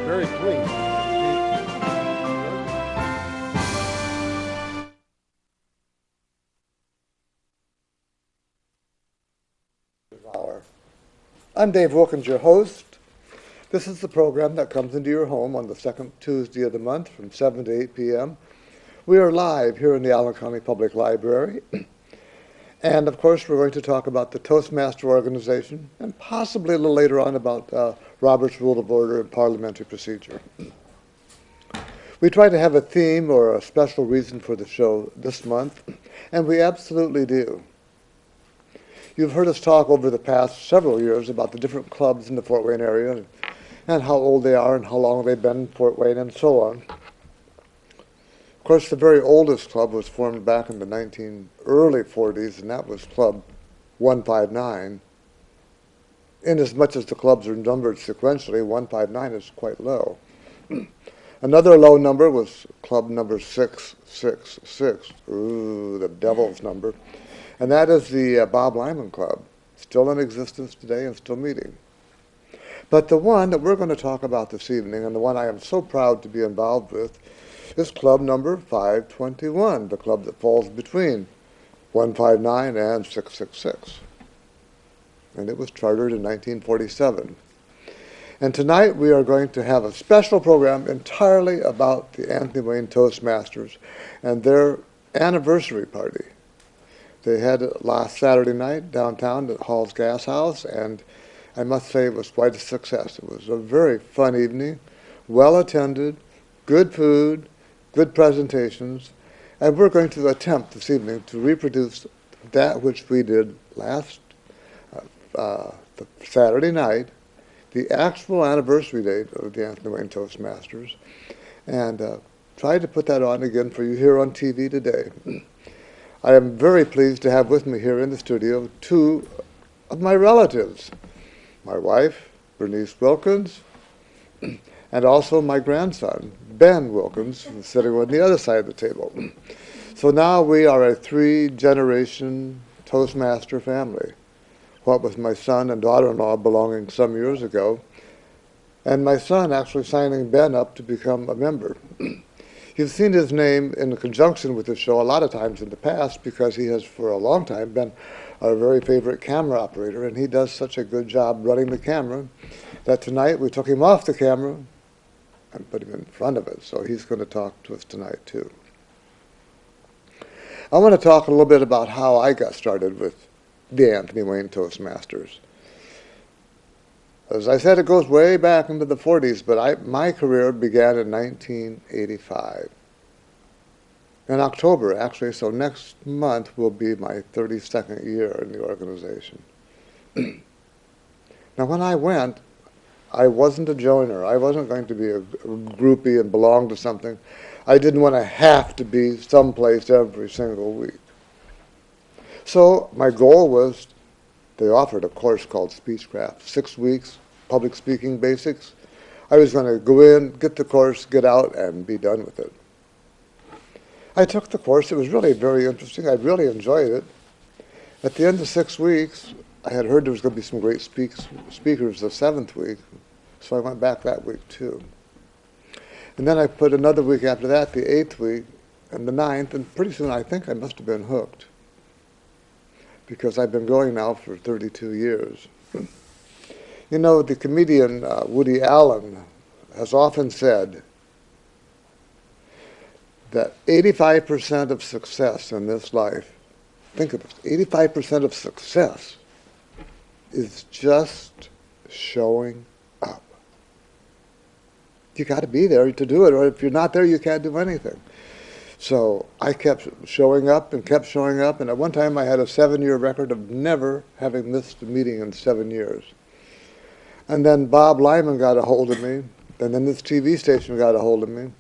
very clean. I'm Dave Wilkins, your host. This is the program that comes into your home on the second Tuesday of the month from 7 to 8 p.m. We are live here in the Allen County Public Library. And of course, we're going to talk about the Toastmaster organization and possibly a little later on about Robert's Rule of Order and parliamentary procedure. We try to have a theme or a special reason for the show this month, and we absolutely do. You've heard us talk over the past several years about the different clubs in the Fort Wayne area and how old they are and how long they've been in Fort Wayne and so on. Of course, the very oldest club was formed back in the early 40s, and that was Club 159. Inasmuch as the clubs are numbered sequentially, 159 is quite low. Another low number was club number 666. Ooh, the devil's number. And that is the Bob Lyman Club, still in existence today and still meeting. But the one that we're going to talk about this evening, and the one I am so proud to be involved with, is club number 521, the club that falls between 159 and 666. And it was chartered in 1947. And tonight we are going to have a special program entirely about the Anthony Wayne Toastmasters and their anniversary party. They had it last Saturday night downtown at Hall's Gas House, and I must say it was quite a success. It was a very fun evening, well attended, good food, good presentations, and we're going to attempt this evening to reproduce that which we did last the Saturday night, the actual anniversary date of the Anthony Wayne Toastmasters, and try to put that on again for you here on TV today. I am very pleased to have with me here in the studio two of my relatives, my wife, Berniece Wilkins, and also my grandson, Ben Wilkins, sitting on the other side of the table. So now we are a three-generation Toastmaster family, what with my son and daughter-in-law belonging some years ago, and my son actually signing Ben up to become a member. You've seen his name in conjunction with the show a lot of times in the past because he has for a long time been our very favorite camera operator, and he does such a good job running the camera that tonight we took him off the camera and put him in front of it, so he's going to talk to us tonight too. I want to talk a little bit about how I got started with the Anthony Wayne Toastmasters. As I said, it goes way back into the 40s, but my career began in 1985. In October, actually, so next month will be my 32nd year in the organization. Now, when I went, I wasn't a joiner. I wasn't going to be a groupie and belong to something. I didn't want to have to be someplace every single week. So my goal was, they offered a course called Speechcraft, 6 weeks, public speaking basics. I was going to go in, get the course, get out, and be done with it. I took the course. It was really very interesting. I really enjoyed it. At the end of 6 weeks, I had heard there was going to be some great speakers the 7th week, so I went back that week too. And then I put another week after that, the 8th week, and the 9th, and pretty soon I think I must have been hooked, because I've been going now for 32 years. You know, the comedian Woody Allen has often said that 85% of success in this life, think of this, 85% of success is just showing up. You got to be there to do it, or if you're not there, you can't do anything. So I kept showing up, and at one time I had a 7-year record of never having missed a meeting in 7 years. And then Bob Lyman got a hold of me, and then this TV station got a hold of me,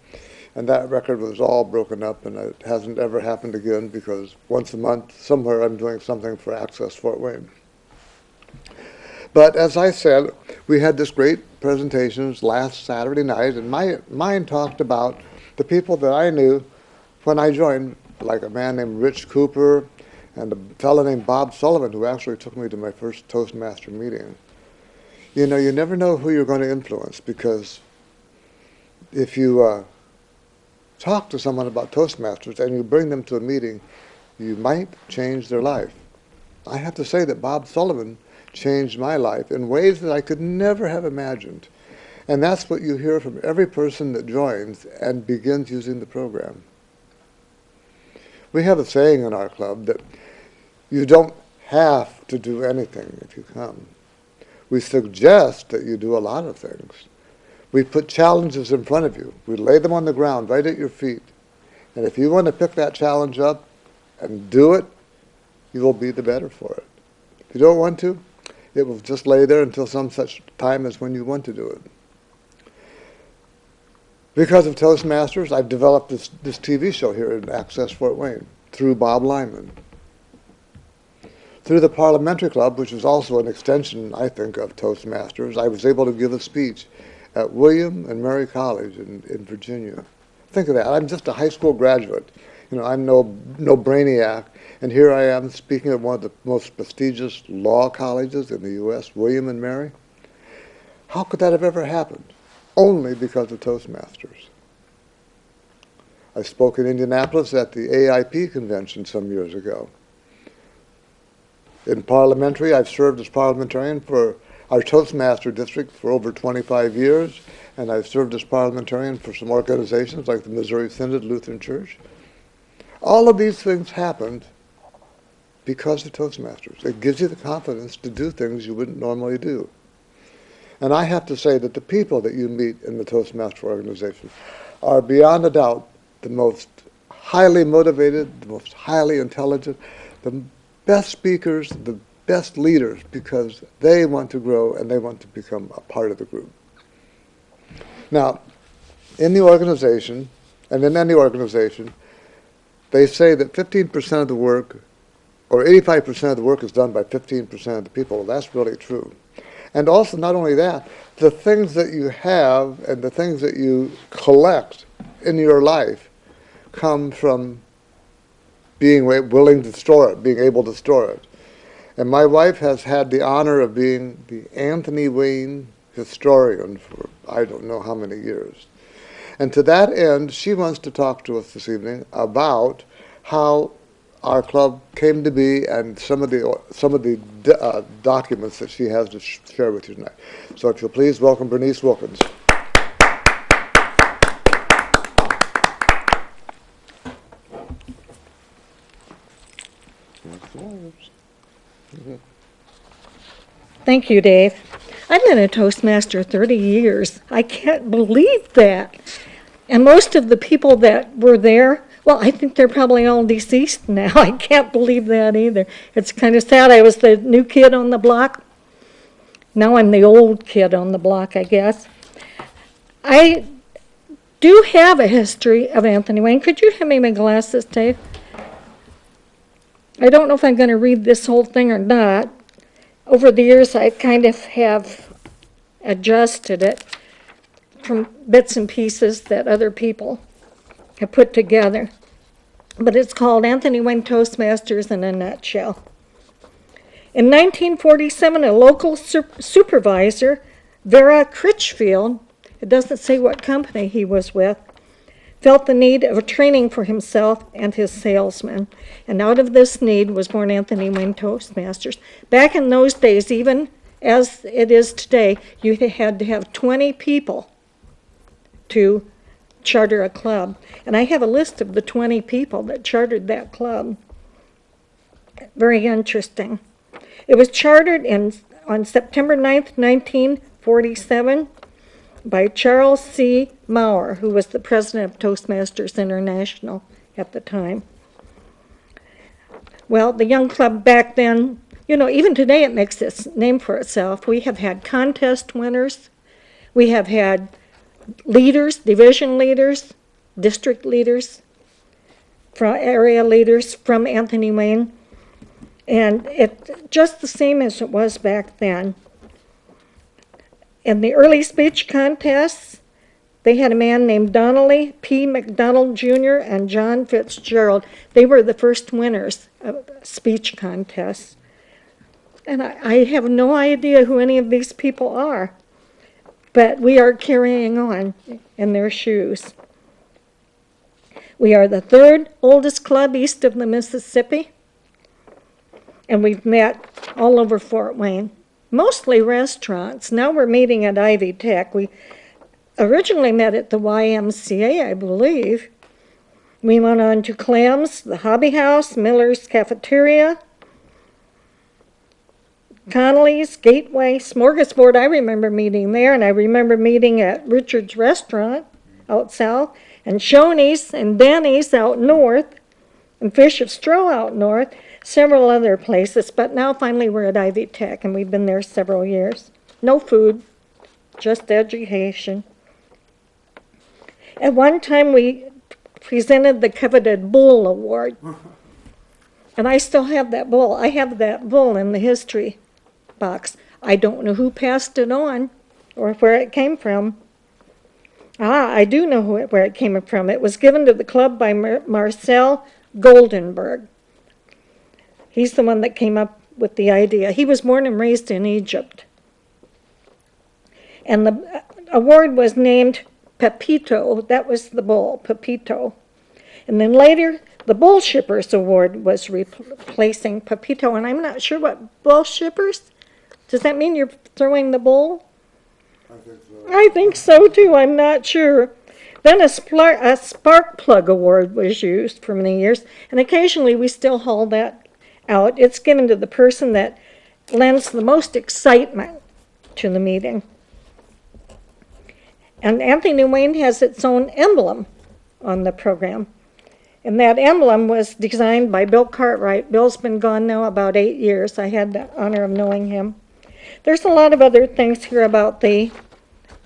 and that record was all broken up, and it hasn't ever happened again because once a month, somewhere I'm doing something for Access Fort Wayne. But as I said, we had this great presentations last Saturday night, and mine talked about the people that I knew when I joined, like a man named Rich Cooper and a fellow named Bob Sullivan, who actually took me to my first Toastmaster meeting. You know, you never know who you're going to influence, because if you talk to someone about Toastmasters and you bring them to a meeting, you might change their life. I have to say that Bob Sullivan changed my life in ways that I could never have imagined. And that's what you hear from every person that joins and begins using the program. We have a saying in our club that you don't have to do anything if you come. We suggest that you do a lot of things. We put challenges in front of you. We lay them on the ground right at your feet. And if you want to pick that challenge up and do it, you will be the better for it. If you don't want to, it will just lay there until some such time as when you want to do it. Because of Toastmasters, I've developed this TV show here in Access Fort Wayne through Bob Lyman. Through the Parliamentary Club, which is also an extension, I think, of Toastmasters, I was able to give a speech at William and Mary College in Virginia. Think of that. I'm just a high school graduate. You know, I'm no brainiac. And here I am speaking at one of the most prestigious law colleges in the U.S., William and Mary. How could that have ever happened? Only because of Toastmasters. I spoke in Indianapolis at the AIP convention some years ago. In parliamentary, I've served as parliamentarian for our Toastmaster district for over 25 years, and I've served as parliamentarian for some organizations like the Missouri Synod Lutheran Church. All of these things happened because of Toastmasters. It gives you the confidence to do things you wouldn't normally do. And I have to say that the people that you meet in the Toastmaster organization are beyond a doubt the most highly motivated, the most highly intelligent, the best speakers, the best leaders, because they want to grow and they want to become a part of the group. Now, in the organization, and in any organization, they say that 15% of the work, or 85% of the work is done by 15% of the people. Well, that's really true. And also, not only that, the things that you have and the things that you collect in your life come from being willing to store it, being able to store it. And my wife has had the honor of being the Anthony Wayne historian for I don't know how many years. And to that end, she wants to talk to us this evening about how our club came to be and some of the documents that she has to share with you tonight. So if you'll please welcome Berniece Wilkins. Thank you, Dave. I've been a Toastmaster 30 years. I can't believe that. And most of the people that were there, well, I think they're probably all deceased now. I can't believe that either. It's kind of sad. I was the new kid on the block. Now I'm the old kid on the block, I guess. I do have a history of Anthony Wayne. Could you hand me my glasses, Dave? I don't know if I'm going to read this whole thing or not. Over the years, I kind of have adjusted it from bits and pieces that other people have put together. But it's called Anthony Wayne Toastmasters in a Nutshell. In 1947, a local supervisor, Vera Critchfield, it doesn't say what company he was with, felt the need of a training for himself and his salesmen. And out of this need was born Anthony Wayne Toastmasters. Back in those days, even as it is today, you had to have 20 people to charter a club. And I have a list of the 20 people that chartered that club. Very interesting. It was chartered on September 9th, 1947, by Charles C. Maurer, who was the president of Toastmasters International at the time. Well, the young club back then, you know, even today it makes its name for itself. We have had contest winners. We have had leaders, division leaders, district leaders, area leaders from Anthony Wayne. And it's just the same as it was back then. In the early speech contests, they had a man named Donnelly P. McDonald Jr. and John Fitzgerald. They were the first winners of speech contests. And I have no idea who any of these people are. but we are carrying on in their shoes. We are the third oldest club east of the Mississippi, and we've met all over Fort Wayne, mostly restaurants. Now we're meeting at Ivy Tech. We originally met at the YMCA, I believe. We went on to Clem's, the Hobby House, Miller's Cafeteria, Connolly's, Gateway, Smorgasbord. I remember meeting there, and I remember meeting at Richard's Restaurant out south, and Shoney's and Denny's out north, and Fish of Straw out north, several other places. But now finally we're at Ivy Tech, and we've been there several years. No food, just education. At one time we presented the coveted Bull Award, and I still have that bull. I have that bull in the history box. I don't know who passed it on or where it came from. I do know where it came from. It was given to the club by Marcel Goldenberg. He's the one that came up with the idea. He was born and raised in Egypt. And the award was named Pepito. That was the bull, Pepito. And then later, the Bull Shippers Award was replacing Pepito. And I'm not sure what Bull Shippers, does that mean you're throwing the bull? I think so. I think so too, I'm not sure. Then a spark plug award was used for many years, and occasionally we still haul that out. It's given to the person that lends the most excitement to the meeting. And Anthony Wayne has its own emblem on the program. And that emblem was designed by Bill Cartwright. Bill's been gone now about 8 years. I had the honor of knowing him. There's a lot of other things here about the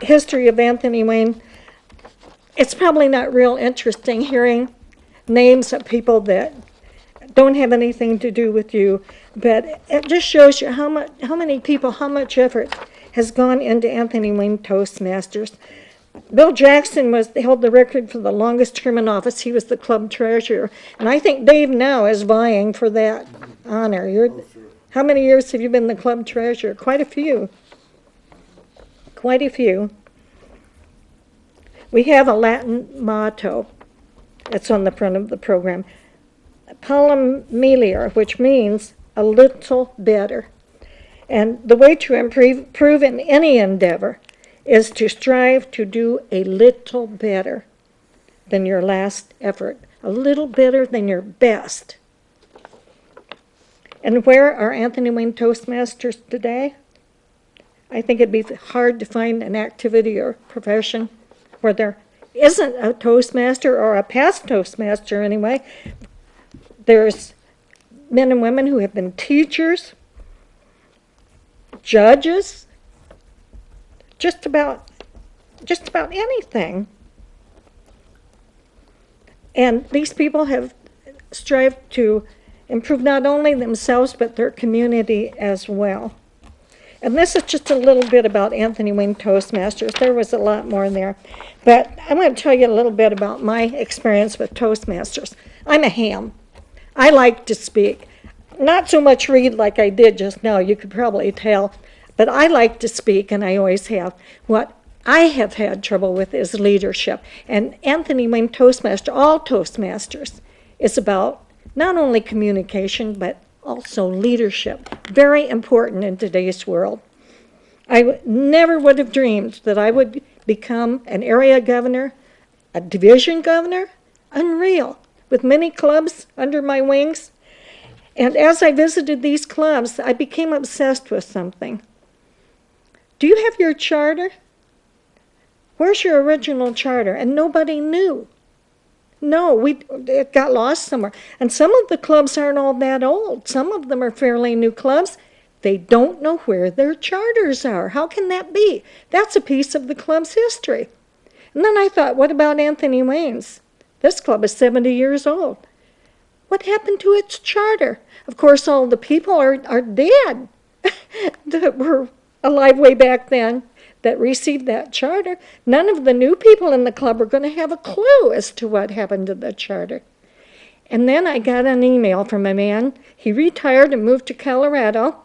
history of Anthony Wayne. It's probably not real interesting hearing names of people that don't have anything to do with you, but it just shows you how many people, how much effort has gone into Anthony Wayne Toastmasters. Bill Jackson held the record for the longest term in office. He was the club treasurer, and I think Dave now is vying for that honor. Sure. How many years have you been the club treasurer? Quite a few. Quite a few. We have a Latin motto that's on the front of the program, Parliamentarian, which means a little better. And the way to improve in any endeavor is to strive to do a little better than your last effort, a little better than your best. And where are Anthony Wayne Toastmasters today? I think it'd be hard to find an activity or profession where there isn't a Toastmaster, or a past Toastmaster anyway. There's men and women who have been teachers, judges, just about anything. And these people have strived to improve not only themselves but their community as well. And this is just a little bit about Anthony Wayne Toastmasters. There was a lot more there. But I want to tell you a little bit about my experience with Toastmasters. I'm a ham. I like to speak. Not so much read like I did just now, you could probably tell. But I like to speak, and I always have. What I have had trouble with is leadership. And Anthony Wayne Toastmaster, all Toastmasters, is about not only communication, but also leadership. Very important in today's world. I never would have dreamed that I would become an area governor, a division governor. Unreal. With many clubs under my wings. And as I visited these clubs, I became obsessed with something. Do you have your charter? Where's your original charter? And nobody knew. No, it got lost somewhere. And some of the clubs aren't all that old. Some of them are fairly new clubs. They don't know where their charters are. How can that be? That's a piece of the club's history. And then I thought, what about Anthony Wayne's? This club is 70 years old. What happened to its charter? Of course, all the people are dead that were alive way back then that received that charter. None of the new people in the club are going to have a clue as to what happened to the charter. And then I got an email from a man. He retired and moved to Colorado,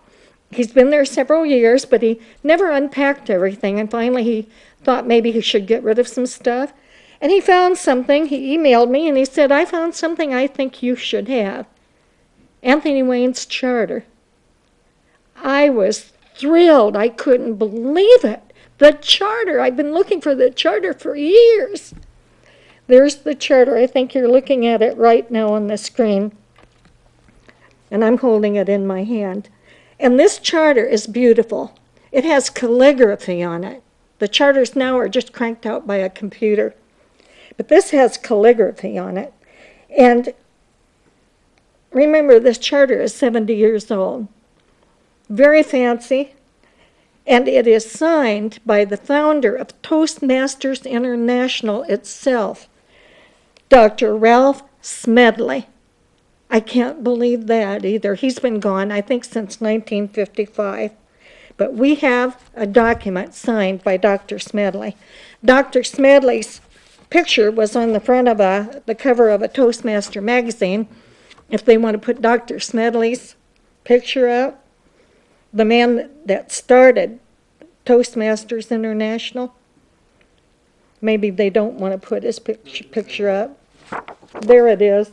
He's been there several years, but he never unpacked everything, and finally he thought maybe he should get rid of some stuff. And he found something. He emailed me, and he said, I found something I think you should have. Anthony Wayne's charter. I was thrilled. I couldn't believe it. The charter. I've been looking for the charter for years. There's the charter. I think you're looking at it right now on the screen. And I'm holding it in my hand. And this charter is beautiful. It has calligraphy on it. The charters now are just cranked out by a computer. But this has calligraphy on it. And remember, this charter is 70 years old. Very fancy. And it is signed by the founder of Toastmasters International itself, Dr. Ralph Smedley. I can't believe that either. He's been gone, I think, since 1955. But we have a document signed by Dr. Smedley. Dr. Smedley's picture was on the front of the cover of a Toastmaster magazine. If they want to put Dr. Smedley's picture up, the man that started Toastmasters International, maybe they don't want to put his picture up. There it is.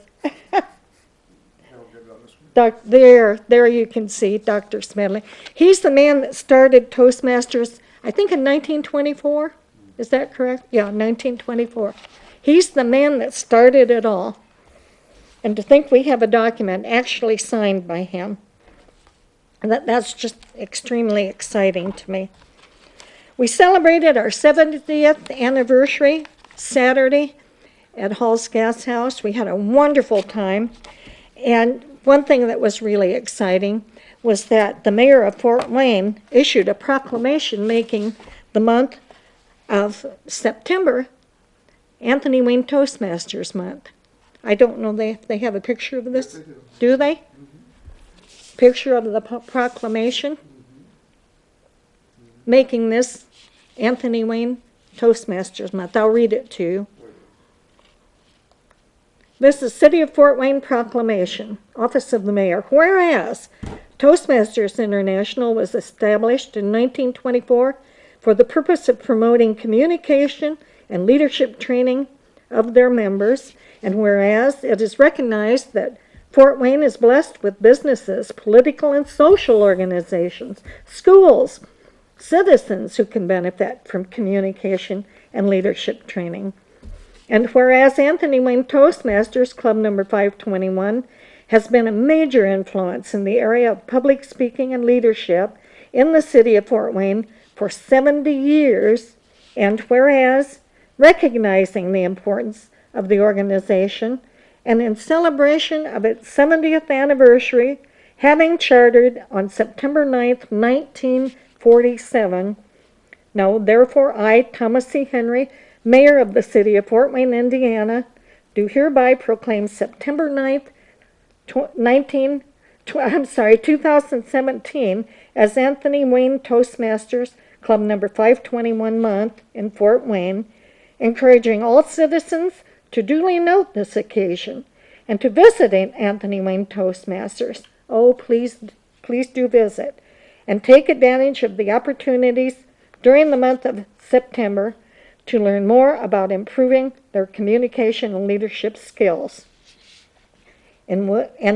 There you can see Dr. Smedley. He's the man that started Toastmasters, I think in 1924. Is that correct? Yeah, 1924. He's the man that started it all. And to think we have a document actually signed by him, that's just extremely exciting to me. We celebrated our 70th anniversary Saturday at Hall's Gas House. We had a wonderful time. And one thing that was really exciting was that the mayor of Fort Wayne issued a proclamation making the month of September Anthony Wayne Toastmasters Month. I don't know if they have a picture of this. Yes, they do. Do they? Mm-hmm. Picture of the proclamation making this Anthony Wayne Toastmasters Month. I'll read it to you. This is City of Fort Wayne Proclamation, Office of the Mayor. Whereas Toastmasters International was established in 1924 for the purpose of promoting communication and leadership training of their members, and whereas it is recognized that Fort Wayne is blessed with businesses, political and social organizations, schools, citizens who can benefit from communication and leadership training. And whereas Anthony Wayne Toastmasters Club number 521 has been a major influence in the area of public speaking and leadership in the city of Fort Wayne for 70 years, and whereas recognizing the importance of the organization and in celebration of its 70th anniversary, having chartered on September 9th, 1947, now therefore I, Thomas C. Henry, Mayor of the City of Fort Wayne, Indiana, do hereby proclaim September 9th, 2017 as Anthony Wayne Toastmasters Club number 521 month in Fort Wayne, encouraging all citizens to duly note this occasion and to visit Anthony Wayne Toastmasters. Oh, please do visit and take advantage of the opportunities during the month of September to learn more about improving their communication and leadership skills. And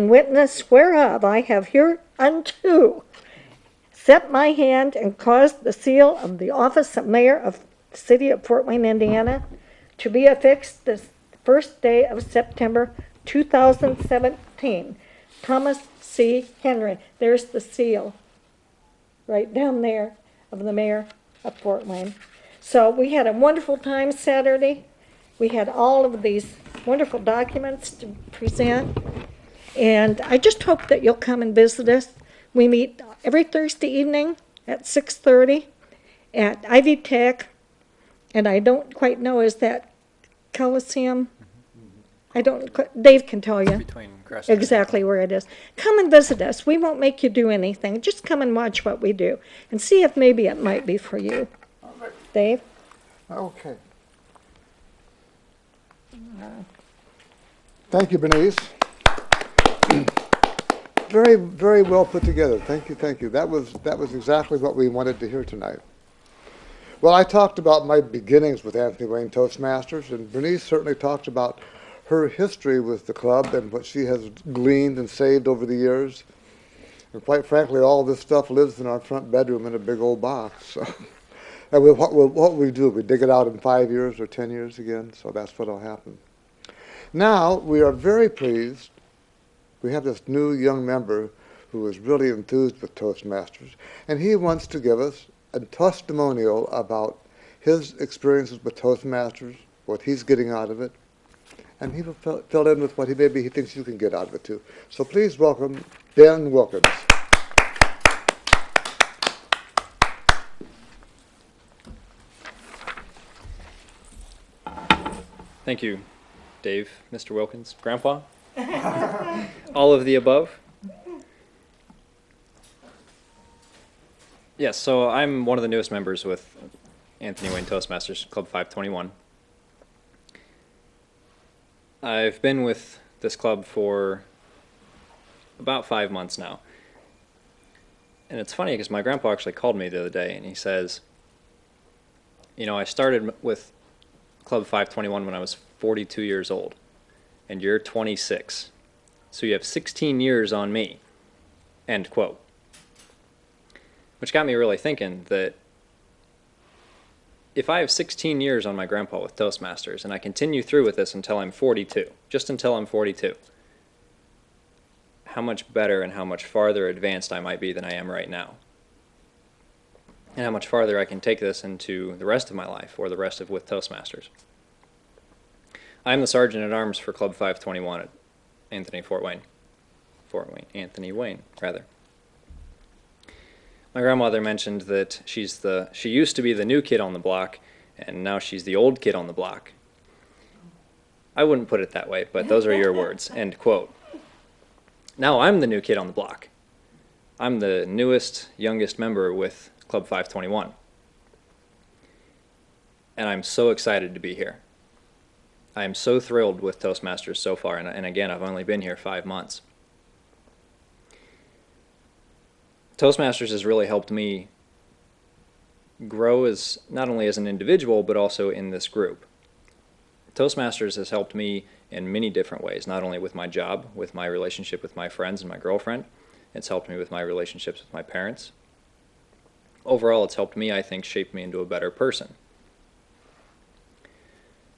witness whereof I have hereunto set my hand and caused the seal of the office of Mayor of the City of Fort Wayne, Indiana, to be affixed this first day of September 2017. Thomas C. Henry. There's the seal right down there of the Mayor of Fort Wayne. So we had a wonderful time Saturday. We had all of these wonderful documents to present. And I just hope that you'll come and visit us. We meet every Thursday evening at 6:30 at Ivy Tech. And I don't quite know, is that Coliseum? I don't, Dave can tell you exactly where it is. Come and visit us. We won't make you do anything. Just come and watch what we do and see if maybe it might be for you. Dave? Okay. Thank you, Bernice. Very, very well put together. Thank you, thank you. That was exactly what we wanted to hear tonight. Well, I talked about my beginnings with Anthony Wayne Toastmasters, and Bernice certainly talked about her history with the club and what she has gleaned and saved over the years. And quite frankly, all this stuff lives in our front bedroom in a big old box. So, and what we do, we dig it out in 5 years or 10 years again, so that's what will happen. Now, we are very pleased. We have this new young member who is really enthused with Toastmasters, and he wants to give us a testimonial about his experiences with Toastmasters, what he's getting out of it, and he will fill in with what he thinks you can get out of it too. So please welcome Ben Wilkins. Thank you, Dave, Mr. Wilkins, Grandpa, all of the above. Yes, so I'm one of the newest members with Anthony Wayne Toastmasters, Club 521. I've been with this club for about 5 months now. And it's funny because my grandpa actually called me the other day and he says, you know, I started with Club 521 when I was 42 years old, and you're 26. So you have 16 years on me, end quote. Which got me really thinking that if I have 16 years on my grandpa with Toastmasters and I continue through with this until I'm 42, just until I'm 42, how much better and how much farther advanced I might be than I am right now. And how much farther I can take this into the rest of my life or the rest of with Toastmasters. I'm the Sergeant at Arms for Club 521 at Anthony Wayne, rather. My grandmother mentioned that she used to be the new kid on the block, and now she's the old kid on the block. I wouldn't put it that way, but those are your words, end quote. Now I'm the new kid on the block. I'm the newest, youngest member with Club 521. And I'm so excited to be here. I am so thrilled with Toastmasters so far, and again, I've only been here 5 months. Toastmasters has really helped me grow as not only as an individual, but also in this group. Toastmasters has helped me in many different ways, not only with my job, with my relationship with my friends and my girlfriend. It's helped me with my relationships with my parents. Overall, it's helped me, I think, shape me into a better person.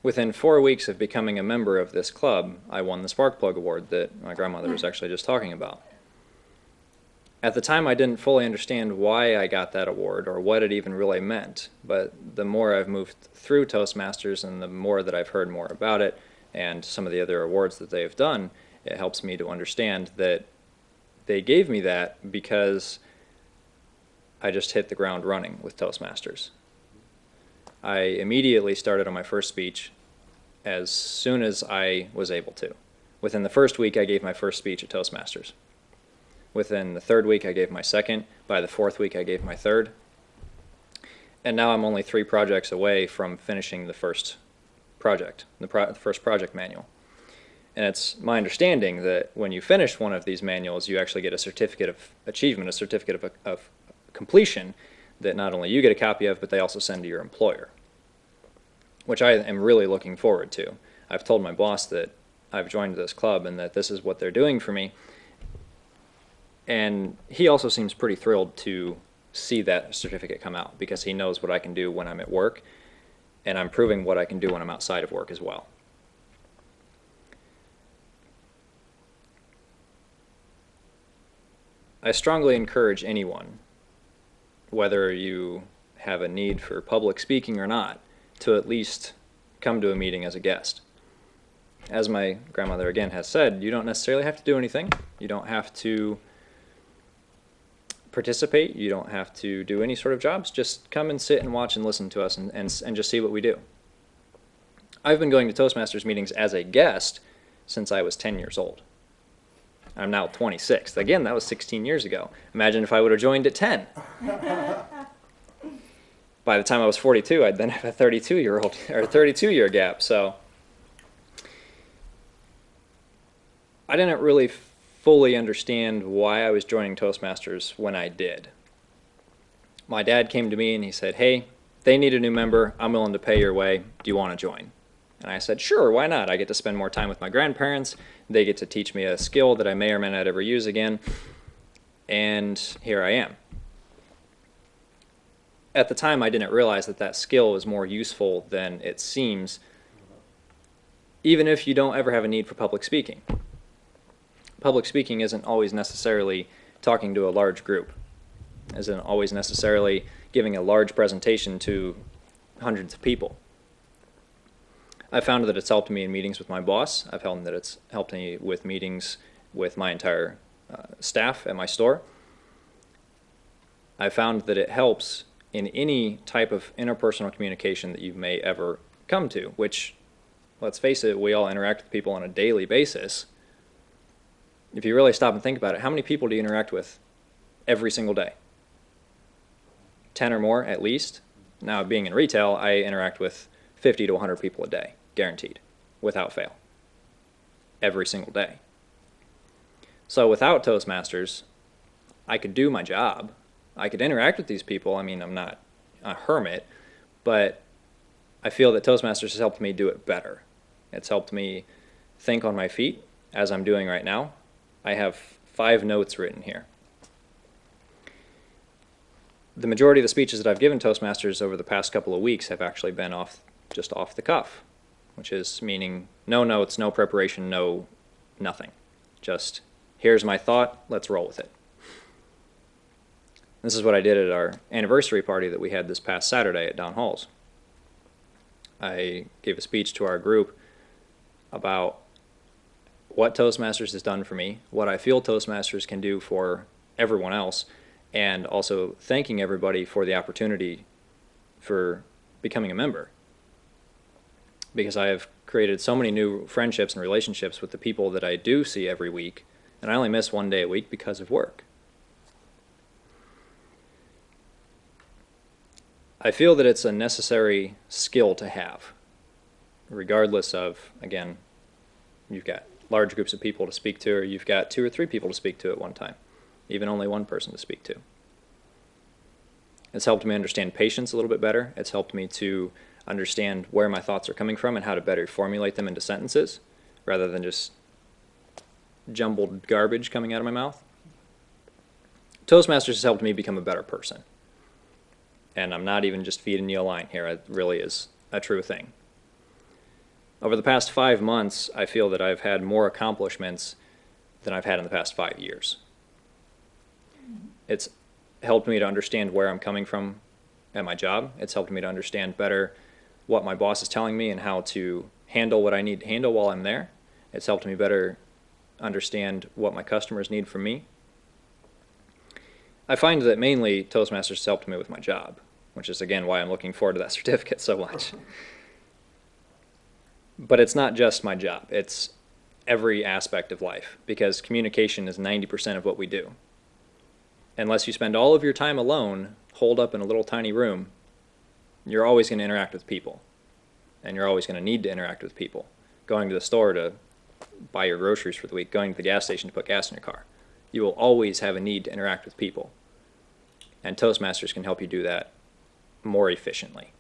Within 4 weeks of becoming a member of this club, I won the Spark Plug Award that my grandmother was actually just talking about. At the time, I didn't fully understand why I got that award or what it even really meant, but the more I've moved through Toastmasters and the more that I've heard more about it and some of the other awards that they've done, it helps me to understand that they gave me that because I just hit the ground running with Toastmasters. I immediately started on my first speech as soon as I was able to. Within the first week, I gave my first speech at Toastmasters. Within the third week, I gave my second. By the fourth week, I gave my third. And now I'm only 3 projects away from finishing the first project, the first project manual. And it's my understanding that when you finish one of these manuals, you actually get a certificate of achievement, a certificate of completion that not only you get a copy of, but they also send to your employer, which I am really looking forward to. I've told my boss that I've joined this club and that this is what they're doing for me. And he also seems pretty thrilled to see that certificate come out because he knows what I can do when I'm at work, and I'm proving what I can do when I'm outside of work as well. I strongly encourage anyone, whether you have a need for public speaking or not, to at least come to a meeting as a guest. As my grandmother again has said, you don't necessarily have to do anything. You don't have to participate. You don't have to do any sort of jobs. Just come and sit and watch and listen to us and just see what we do. I've been going to Toastmasters meetings as a guest since I was 10 years old. I'm now 26. Again, that was 16 years ago. Imagine if I would have joined at 10. By the time I was 42, I'd then have a 32-year gap. So I didn't really fully understand why I was joining Toastmasters when I did. My dad came to me and he said, hey, they need a new member. I'm willing to pay your way. Do you want to join? And I said, sure, why not? I get to spend more time with my grandparents. They get to teach me a skill that I may or may not ever use again. And here I am. At the time, I didn't realize that that skill is more useful than it seems, even if you don't ever have a need for public speaking. Public speaking isn't always necessarily talking to a large group, isn't always necessarily giving a large presentation to hundreds of people. I found that it's helped me in meetings with my boss. I've found that it's helped me with meetings with my entire staff at my store. I found that it helps in any type of interpersonal communication that you may ever come to, which, let's face it, we all interact with people on a daily basis. If you really stop and think about it, how many people do you interact with every single day? 10 or more at least. Now, being in retail, I interact with 50 to 100 people a day, guaranteed, without fail, every single day. So without Toastmasters, I could do my job. I could interact with these people. I mean, I'm not a hermit, but I feel that Toastmasters has helped me do it better. It's helped me think on my feet, as I'm doing right now. I have 5 notes written here. The majority of the speeches that I've given Toastmasters over the past couple of weeks have actually been just off the cuff, which is meaning no notes, no preparation, no nothing. Just, here's my thought, let's roll with it. This is what I did at our anniversary party that we had this past Saturday at Down Halls. I gave a speech to our group about what Toastmasters has done for me, what I feel Toastmasters can do for everyone else, and also thanking everybody for the opportunity for becoming a member. Because I have created so many new friendships and relationships with the people that I do see every week, and I only miss 1 day a week because of work. I feel that it's a necessary skill to have, regardless of, again, you've got large groups of people to speak to, or you've got 2 or 3 people to speak to at one time, even only one person to speak to. It's helped me understand patience a little bit better. It's helped me to understand where my thoughts are coming from and how to better formulate them into sentences, rather than just jumbled garbage coming out of my mouth. Toastmasters has helped me become a better person. And I'm not even just feeding you a line here. It really is a true thing. Over the past 5 months, I feel that I've had more accomplishments than I've had in the past 5 years. It's helped me to understand where I'm coming from at my job. It's helped me to understand better what my boss is telling me and how to handle what I need to handle while I'm there. It's helped me better understand what my customers need from me. I find that mainly Toastmasters has helped me with my job, which is again why I'm looking forward to that certificate so much. But it's not just my job, it's every aspect of life, because communication is 90% of what we do. Unless you spend all of your time alone, holed up in a little tiny room, you're always going to interact with people. And you're always going to need to interact with people. Going to the store to buy your groceries for the week, going to the gas station to put gas in your car. You will always have a need to interact with people. And Toastmasters can help you do that more efficiently.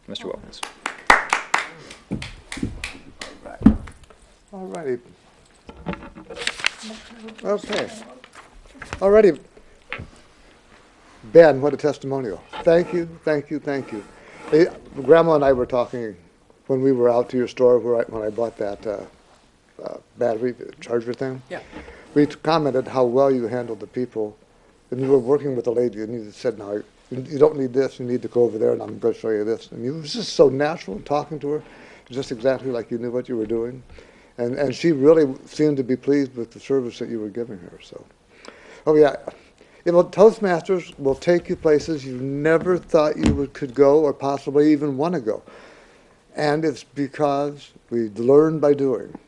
Mr. Wilkins. All righty. Okay. All righty. Ben, what a testimonial. Thank you, thank you, thank you. Hey, Grandma and I were talking when we were out to your store when I bought that battery charger thing. Yeah. We commented how well you handled the people. And you were working with a lady and you said, no, you don't need this, you need to go over there and I'm going to show you this. And you were just so natural talking to her, just exactly like you knew what you were doing. And she really seemed to be pleased with the service that you were giving her. So, oh yeah, you know, Toastmasters will take you places you never thought you could go or possibly even want to go. And it's because we learn by doing.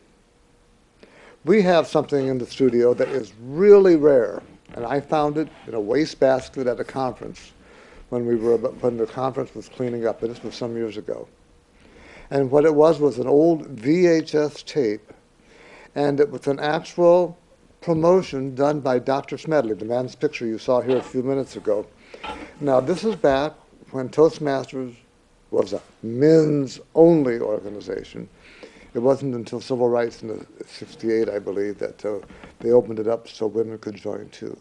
We have something in the studio that is really rare, and I found it in a wastebasket at a conference when the conference was cleaning up, and this was some years ago. And what it was an old VHS tape, and it was an actual promotion done by Dr. Smedley, the man's picture you saw here a few minutes ago. Now, this is back when Toastmasters was a men's-only organization. It wasn't until civil rights in '68, I believe, that they opened it up so women could join too.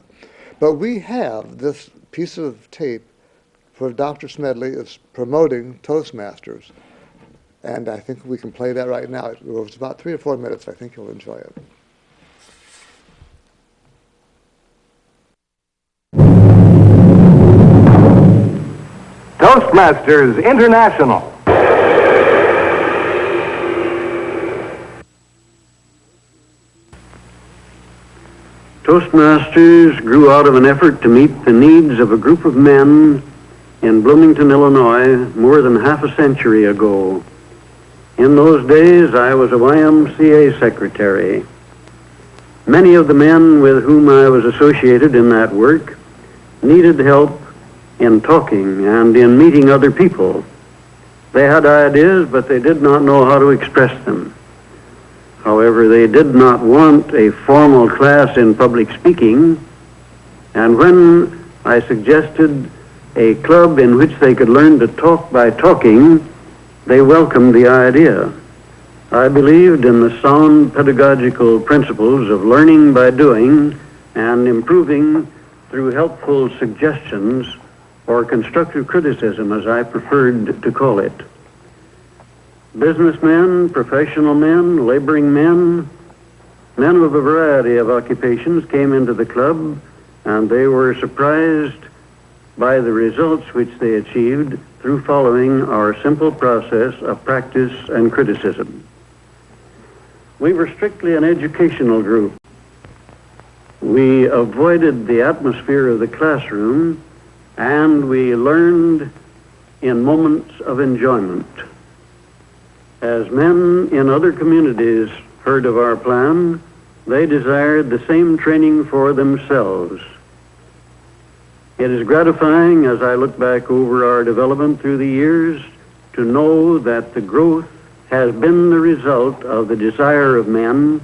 But we have this piece of tape where Dr. Smedley is promoting Toastmasters. And I think we can play that right now. It was about 3 or 4 minutes. I think you'll enjoy it. Toastmasters International. Toastmasters grew out of an effort to meet the needs of a group of men in Bloomington, Illinois, more than half a century ago. In those days, I was a YMCA secretary. Many of the men with whom I was associated in that work needed help in talking and in meeting other people. They had ideas, but they did not know how to express them. However, they did not want a formal class in public speaking, and when I suggested a club in which they could learn to talk by talking, they welcomed the idea. I believed in the sound pedagogical principles of learning by doing and improving through helpful suggestions or constructive criticism, as I preferred to call it. Businessmen, professional men, laboring men, men of a variety of occupations came into the club, and they were surprised by the results which they achieved through following our simple process of practice and criticism. We were strictly an educational group. We avoided the atmosphere of the classroom, and we learned in moments of enjoyment. As men in other communities heard of our plan, they desired the same training for themselves. It is gratifying, as I look back over our development through the years, to know that the growth has been the result of the desire of men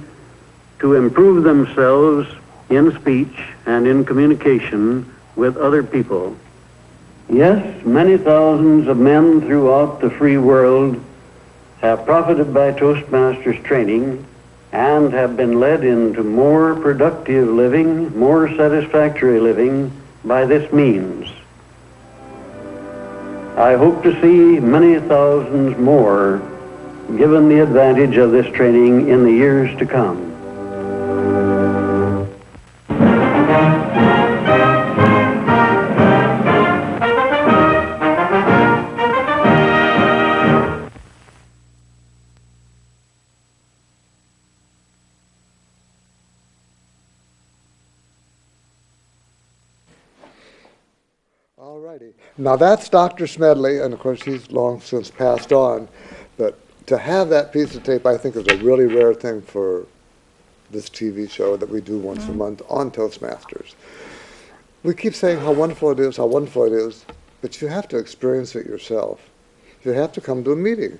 to improve themselves in speech and in communication with other people. Yes, many thousands of men throughout the free world have profited by Toastmasters training and have been led into more productive living, more satisfactory living by this means. I hope to see many thousands more given the advantage of this training in the years to come. All righty. Now that's Dr. Smedley, and of course he's long since passed on, but to have that piece of tape I think is a really rare thing for this TV show that we do once a month on Toastmasters. We keep saying how wonderful it is, but you have to experience it yourself. You have to come to a meeting.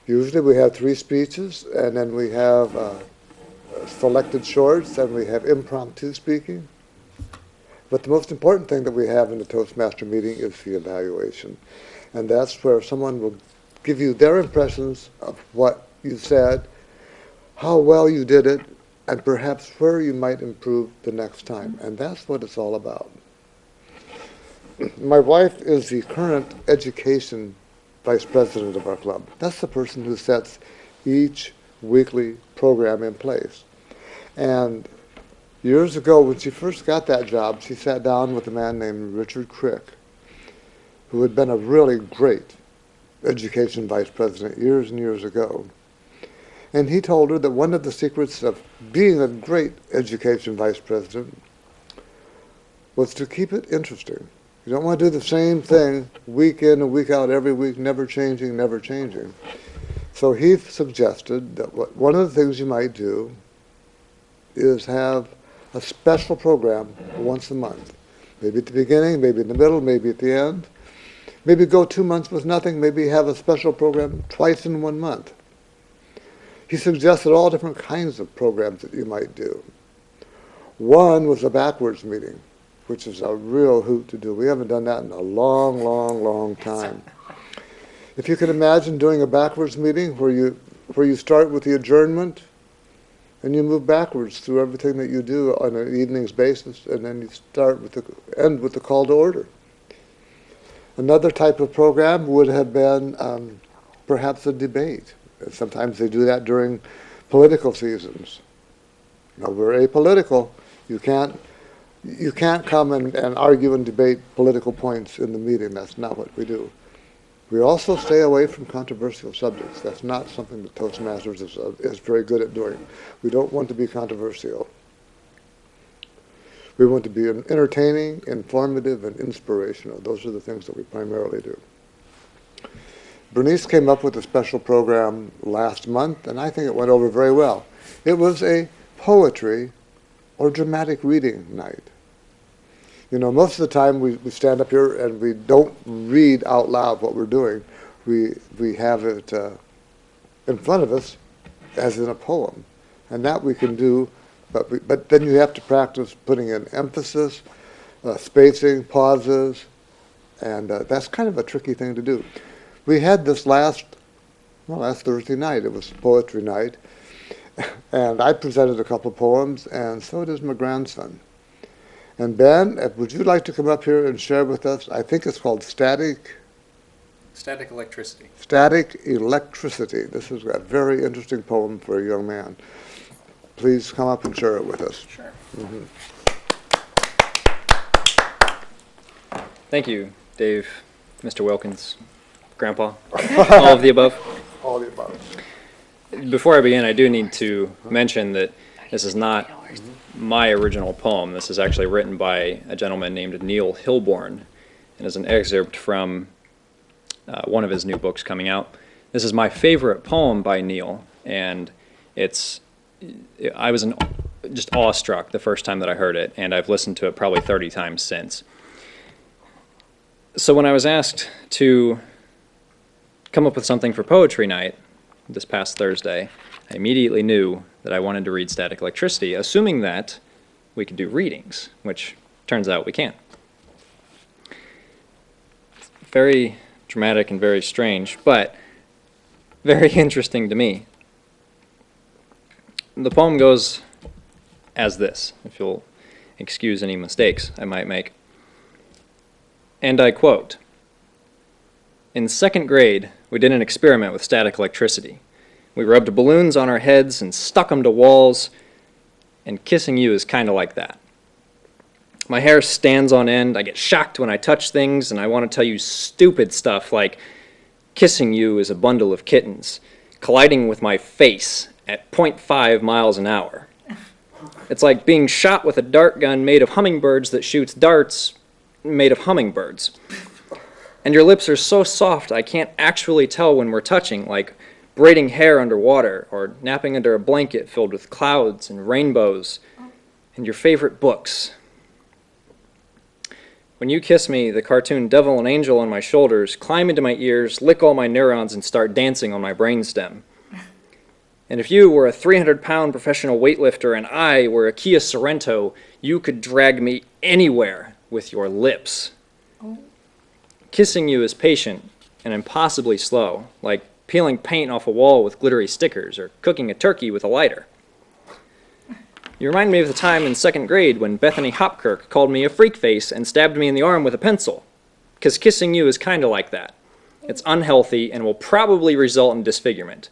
Usually we have 3 speeches, and then we have selected shorts, and we have impromptu speaking. But the most important thing that we have in the Toastmaster meeting is the evaluation. And that's where someone will give you their impressions of what you said, how well you did it, and perhaps where you might improve the next time. And that's what it's all about. My wife is the current education vice president of our club. That's the person who sets each weekly program in place. And years ago, when she first got that job, she sat down with a man named Richard Crick, who had been a really great education vice president years and years ago. And he told her that one of the secrets of being a great education vice president was to keep it interesting. You don't want to do the same thing week in and week out every week, never changing, never changing. So he suggested that one of the things you might do is have a special program once a month. Maybe at the beginning, maybe in the middle, maybe at the end. Maybe go 2 months with nothing, maybe have a special program twice in 1 month. He suggested all different kinds of programs that you might do. One was a backwards meeting, which is a real hoot to do. We haven't done that in a long, long, long time. If you can imagine doing a backwards meeting where you start with the adjournment and you move backwards through everything that you do on an evening's basis, and then you end with the call to order. Another type of program would have been perhaps a debate. Sometimes they do that during political seasons. Now, we're apolitical. You can't come and argue and debate political points in the meeting. That's not what we do. We also stay away from controversial subjects. That's not something that Toastmasters is very good at doing. We don't want to be controversial. We want to be entertaining, informative, and inspirational. Those are the things that we primarily do. Berniece came up with a special program last month, and I think it went over very well. It was a poetry or dramatic reading night. You know, most of the time we stand up here and we don't read out loud what we're doing. We have it in front of us as in a poem. And that we can do, but then you have to practice putting in emphasis, spacing, pauses, and that's kind of a tricky thing to do. We had this last Thursday night. It was poetry night. And I presented a couple poems, and so does my grandson. And Ben, would you like to come up here and share with us? I think it's called Static Electricity. Static Electricity. This is a very interesting poem for a young man. Please come up and share it with us. Sure. Mm-hmm. Thank you, Dave, Mr. Wilkins, Grandpa, all of the above. All the above. Before I begin, I do need to mention that this is not my original poem. This is actually written by a gentleman named Neil Hilborn, and is an excerpt from one of his new books coming out. This is my favorite poem by Neil, and I was just awestruck the first time that I heard it, and I've listened to it probably 30 times since. So when I was asked to come up with something for poetry night this past Thursday, I immediately knew that I wanted to read Static Electricity, assuming that we could do readings, which turns out we can. Very dramatic and very strange, but very interesting to me. The poem goes as this, if you'll excuse any mistakes I might make. And I quote, "In second grade, we did an experiment with static electricity. We rubbed balloons on our heads and stuck them to walls, and kissing you is kind of like that. My hair stands on end, I get shocked when I touch things, and I want to tell you stupid stuff like kissing you is a bundle of kittens, colliding with my face at 0.5 miles an hour. It's like being shot with a dart gun made of hummingbirds that shoots darts made of hummingbirds. And your lips are so soft I can't actually tell when we're touching, like braiding hair underwater or napping under a blanket filled with clouds and rainbows and your favorite books. When you kiss me, the cartoon devil and angel on my shoulders climb into my ears, lick all my neurons, and start dancing on my brainstem. And if you were a 300-pound professional weightlifter and I were a Kia Sorento, you could drag me anywhere with your lips. Kissing you is patient and impossibly slow, like peeling paint off a wall with glittery stickers or cooking a turkey with a lighter. You remind me of the time in second grade when Bethany Hopkirk called me a freak face and stabbed me in the arm with a pencil. Because kissing you is kind of like that. It's unhealthy and will probably result in disfigurement.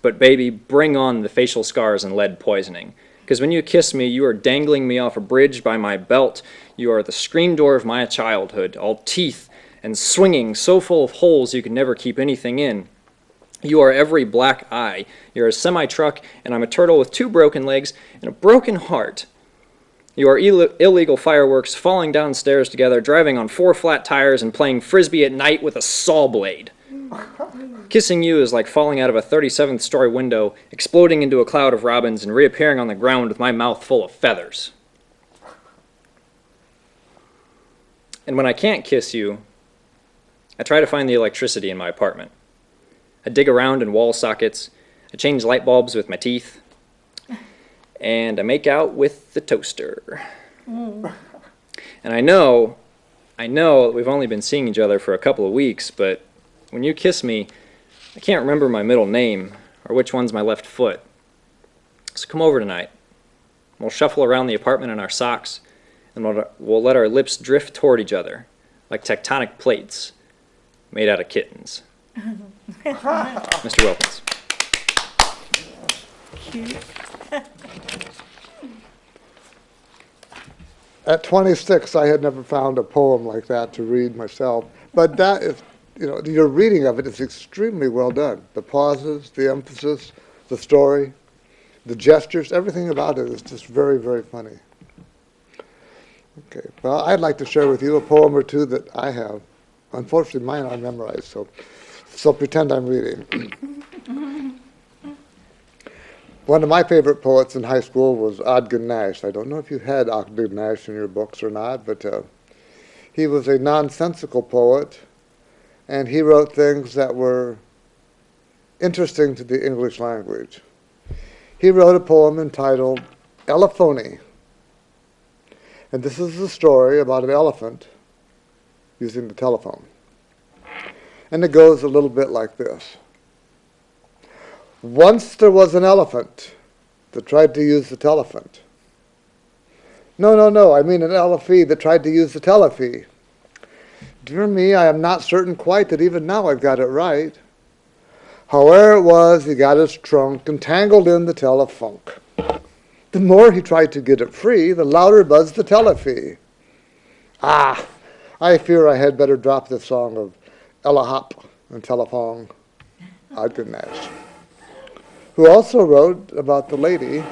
But baby, bring on the facial scars and lead poisoning. Because when you kiss me, you are dangling me off a bridge by my belt. You are the screen door of my childhood, all teeth and swinging so full of holes you could never keep anything in. You are every black eye. You're a semi-truck, and I'm a turtle with 2 broken legs and a broken heart. You are illegal fireworks falling downstairs together, driving on 4 flat tires and playing frisbee at night with a saw blade. Kissing you is like falling out of a 37th story window, exploding into a cloud of robins, and reappearing on the ground with my mouth full of feathers. And when I can't kiss you, I try to find the electricity in my apartment. I dig around in wall sockets, I change light bulbs with my teeth, and I make out with the toaster. And I know we've only been seeing each other for a couple of weeks, but when you kiss me, I can't remember my middle name or which one's my left foot. So come over tonight. We'll shuffle around the apartment in our socks, and we'll let our lips drift toward each other like tectonic plates made out of kittens. Mr. Wilkins. At 26, I had never found a poem like that to read myself. But that is, your reading of it is extremely well done. The pauses, the emphasis, the story, the gestures, everything about it is just very, very funny. Okay, well, I'd like to share with you a poem or two that I have. Unfortunately, mine I memorized, so pretend I'm reading. One of my favorite poets in high school was Ogden Nash. I don't know if you had Ogden Nash in your books or not, but he was a nonsensical poet, and he wrote things that were interesting to the English language. He wrote a poem entitled Elephony. And this is a story about an elephant using the telephone. And it goes a little bit like this. Once there was an elephant that tried to use the telephone. No, I mean an elephee that tried to use the telephone. Dear me, I am not certain quite that even now I've got it right. However it was, he got his trunk entangled in the telefunk. The more he tried to get it free, the louder buzzed the telephone. Ah, I fear I had better drop the song of Ella Hop and Telephone, Ogden Nash, who also wrote about the lady.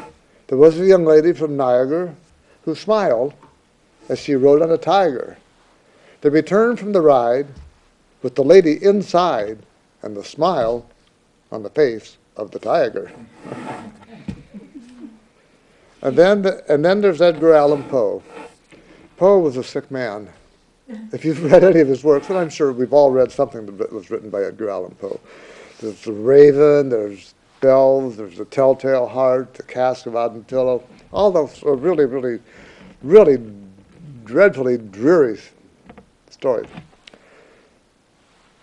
There was a young lady from Niagara who smiled as she rode on a tiger. They returned from the ride with the lady inside and the smile on the face of the tiger. And then there's Edgar Allan Poe. Poe was a sick man. If you've read any of his works, and I'm sure we've all read something that was written by Edgar Allan Poe. There's The Raven, there's Bells, there's The Telltale Heart, The Cask of Adentillo. All those are really, really, really dreadfully dreary stories.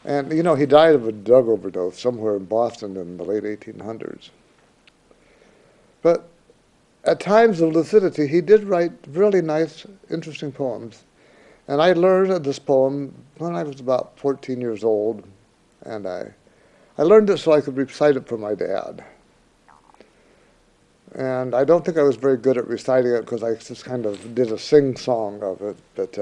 And, he died of a drug overdose somewhere in Boston in the late 1800s. But at times of lucidity, he did write really nice, interesting poems. And I learned of this poem when I was about 14 years old, and I learned it so I could recite it for my dad. And I don't think I was very good at reciting it because I just kind of did a sing-song of it. But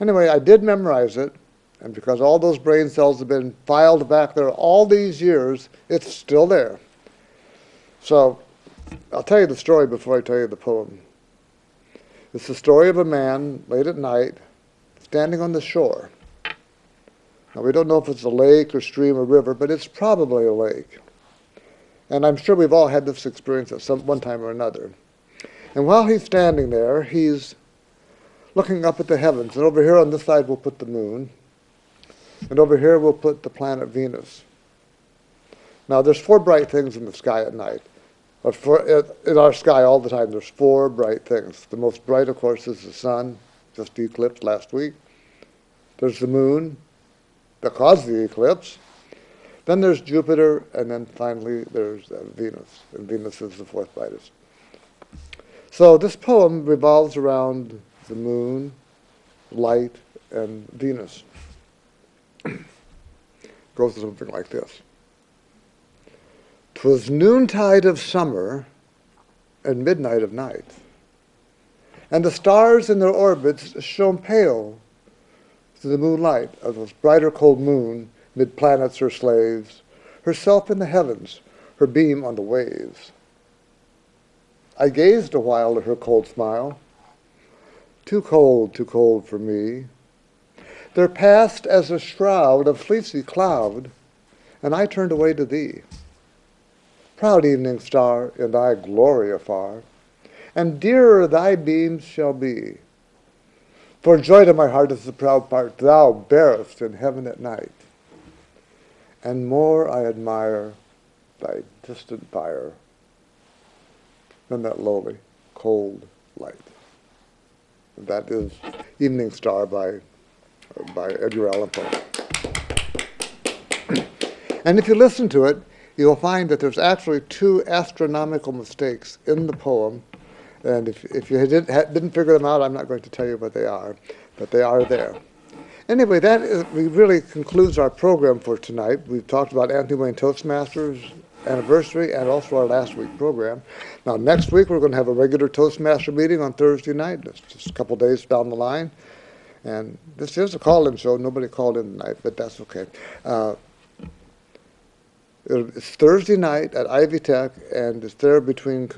anyway, I did memorize it, and because all those brain cells have been filed back there all these years, it's still there. So I'll tell you the story before I tell you the poem. It's the story of a man late at night standing on the shore. Now, we don't know if it's a lake or stream or river, but it's probably a lake. And I'm sure we've all had this experience at one time or another. And while he's standing there, he's looking up at the heavens. And over here on this side, we'll put the moon. And over here, we'll put the planet Venus. Now, there's 4 bright things in the sky at night. In our sky all the time, there's 4 bright things. The most bright, of course, is the sun, just eclipsed last week. There's the moon that caused the eclipse. Then there's Jupiter, and then finally there's Venus. And Venus is the 4th brightest. So this poem revolves around the moon, light, and Venus. Goes something like this. 'Twas noontide of summer and midnight of night, and the stars in their orbits shone pale through the moonlight of this brighter cold moon, mid planets her slaves, herself in the heavens, her beam on the waves. I gazed a while at her cold smile, too cold for me. There passed as a shroud of fleecy cloud, and I turned away to thee. Proud evening star, in thy glory afar, and dearer thy beams shall be. For joy to my heart is the proud part thou bearest in heaven at night. And more I admire thy distant fire, than that lowly, cold light. That is Evening Star by Edgar Allan Poe. And if you listen to it, you'll find that there's actually 2 astronomical mistakes in the poem. And if you didn't figure them out, I'm not going to tell you what they are, but they are there. Anyway, really concludes our program for tonight. We've talked about Anthony Wayne Toastmasters anniversary and also our last week program. Now, next week, we're going to have a regular Toastmaster meeting on Thursday night. It's just a couple days down the line. And this is a call-in show. Nobody called in tonight, but that's okay. It's Thursday night at Ivy Tech, and it's there between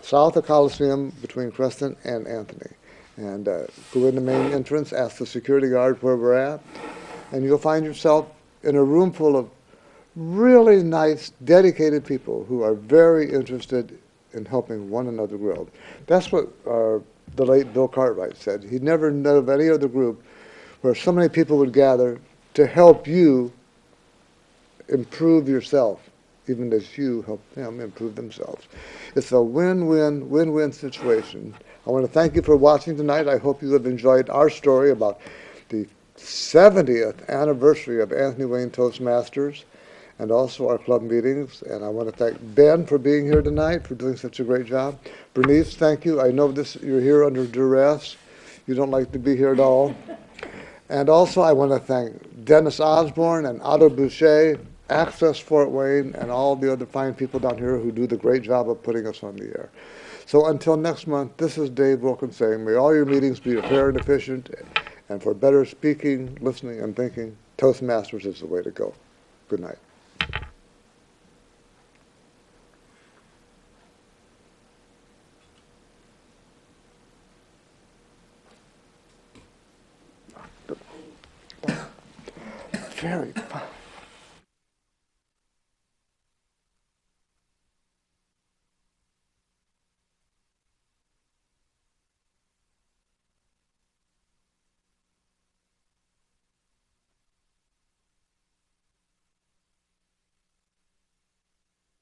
south of Coliseum, between Crescent and Anthony. And go in the main entrance, ask the security guard where we're at, and you'll find yourself in a room full of really nice, dedicated people who are very interested in helping one another grow. That's what the late Bill Cartwright said. He never knew of any other group where so many people would gather to help you improve yourself, even as you help them improve themselves. It's a win-win, win-win situation. I want to thank you for watching tonight. I hope you have enjoyed our story about the 70th anniversary of Anthony Wayne Toastmasters and also our club meetings. And I want to thank Ben for being here tonight, for doing such a great job. Berniece, thank you. I know you're here under duress. You don't like to be here at all. And also I want to thank Dennis Osborne and Otto Boucher, Access Fort Wayne, and all the other fine people down here who do the great job of putting us on the air. So until next month, this is Dave Wilkins saying, may all your meetings be fair and efficient, and for better speaking, listening, and thinking, Toastmasters is the way to go. Good night. Very fun.